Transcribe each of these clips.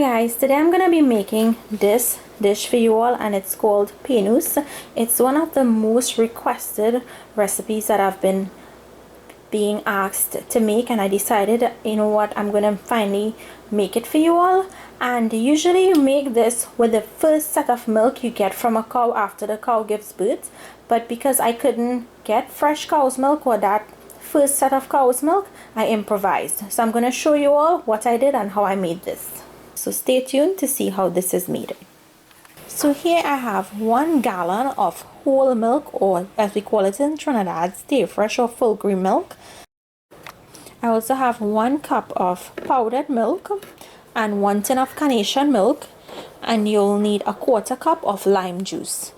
guys, today I'm gonna be making this dish for you all, and it's called Penus. It's one of the most requested recipes that I've been being asked to make, and I decided, you know what, I'm gonna finally make it for you all. And usually you make this with the first set of milk you get from a cow after the cow gives birth, but because I couldn't get fresh cow's milk or that first set of cow's milk, I improvised. So I'm gonna show you all what I did and how I made this. So stay tuned to see how this is made. So here I have 1 gallon of whole milk, or as we call it in Trinidad, Stayfresh or full cream milk. I also have 1 cup of powdered milk and 1 tin of carnation milk, and you'll need a 1/4 cup of lime juice.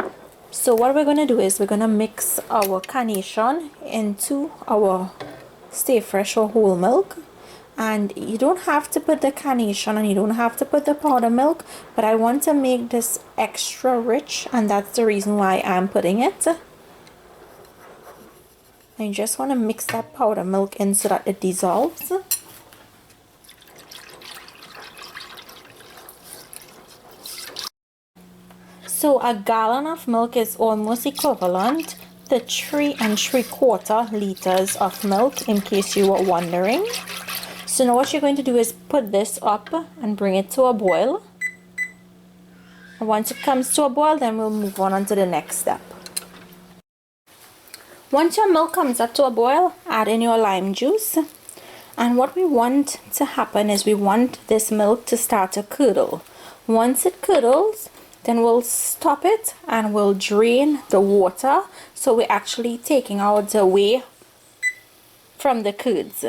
So what we're going to do is we're going to mix our carnation into our Stayfresh or whole milk. And you don't have to put the carnation and you don't have to put the powder milk, but I want to make this extra rich, and that's the reason why I'm putting it. I just want to mix that powder milk in so that it dissolves. So a gallon of milk is almost equivalent to 3 3/4 liters of milk, in case you were wondering. So now what you're going to do is put this up and bring it to a boil. And once it comes to a boil, then we'll move on to the next step. Once your milk comes up to a boil, add in your lime juice. And what we want to happen is we want this milk to start to curdle. Once it curdles, then we'll stop it and we'll drain the water. So we're actually taking out the whey from the curds.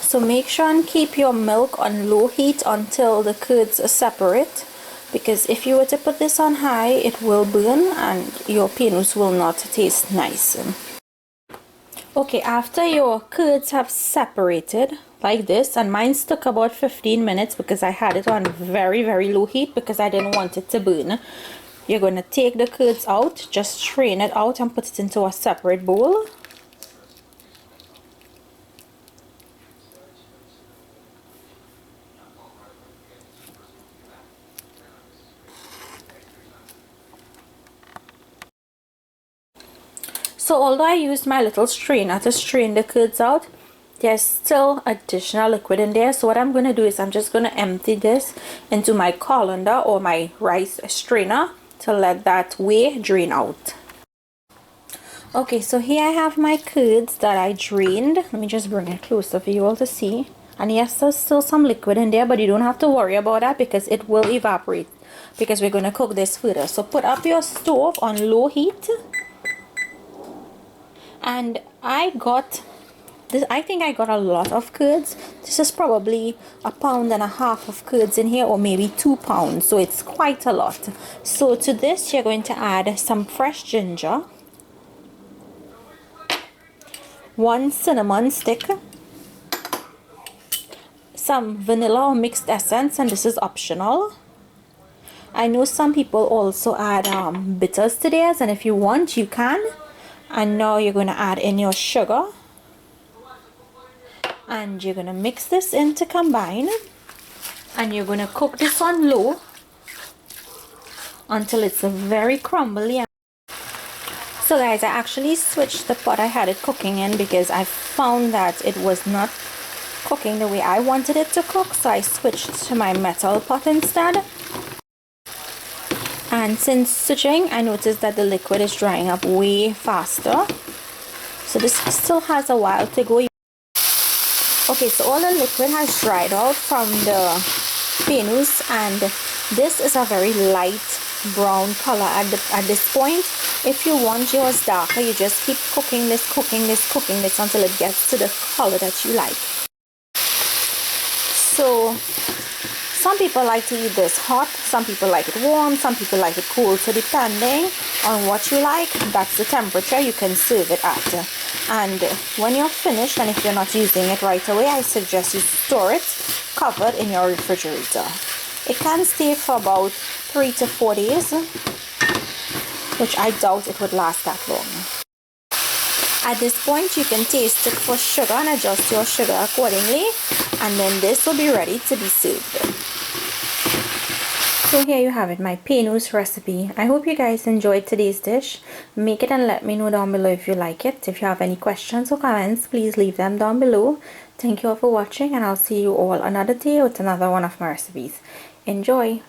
So make sure and keep your milk on low heat until the curds are separate, because if you were to put this on high, it will burn and your Penus will not taste nice. Okay, after your curds have separated like this, and mine took about 15 minutes because I had it on very low heat because I didn't want it to burn. You're going to take the curds out, just strain it out and put it into a separate bowl. So although I used my little strainer to strain the curds out, there's still additional liquid in there. So what I'm going to do is I'm just going to empty this into my colander or my rice strainer to let that whey drain out. Okay, so here I have my curds that I drained. Let me just bring it closer for you all to see. And yes, there's still some liquid in there, but you don't have to worry about that because it will evaporate, because we're going to cook this further. So put up your stove on low heat. And I got this, I think I got a lot of curds. This is probably 1.5 pounds of curds in here, or maybe 2 pounds, so it's quite a lot. So to this you're going to add some fresh ginger, 1 cinnamon stick, some vanilla or mixed essence, and this is optional. I know some people also add bitters to theirs, and if you want you can. And now you're going to add in your sugar, and you're going to mix this in to combine, and you're going to cook this on low until it's very crumbly. So guys, I actually switched the pot I had it cooking in because I found that it was not cooking the way I wanted it to cook, so I switched to my metal pot instead. And since switching, I noticed that the liquid is drying up way faster. So this still has a while to go. Okay, so all the liquid has dried out from the Penus, and this is a very light brown color at this point. If you want yours darker, you just keep cooking this until it gets to the color that you like. So some people like to eat this hot, some people like it warm, some people like it cold. So depending on what you like, that's the temperature you can serve it at. And when you're finished, and if you're not using it right away, I suggest you store it covered in your refrigerator. It can stay for about 3 to 4 days, which I doubt it would last that long. At this point, you can taste it for sugar and adjust your sugar accordingly, and then this will be ready to be served. So here you have it, my Paynoose recipe. I hope you guys enjoyed today's dish. Make it and let me know down below if you like it. If you have any questions or comments, please leave them down below. Thank you all for watching, and I'll see you all another day with another one of my recipes. Enjoy!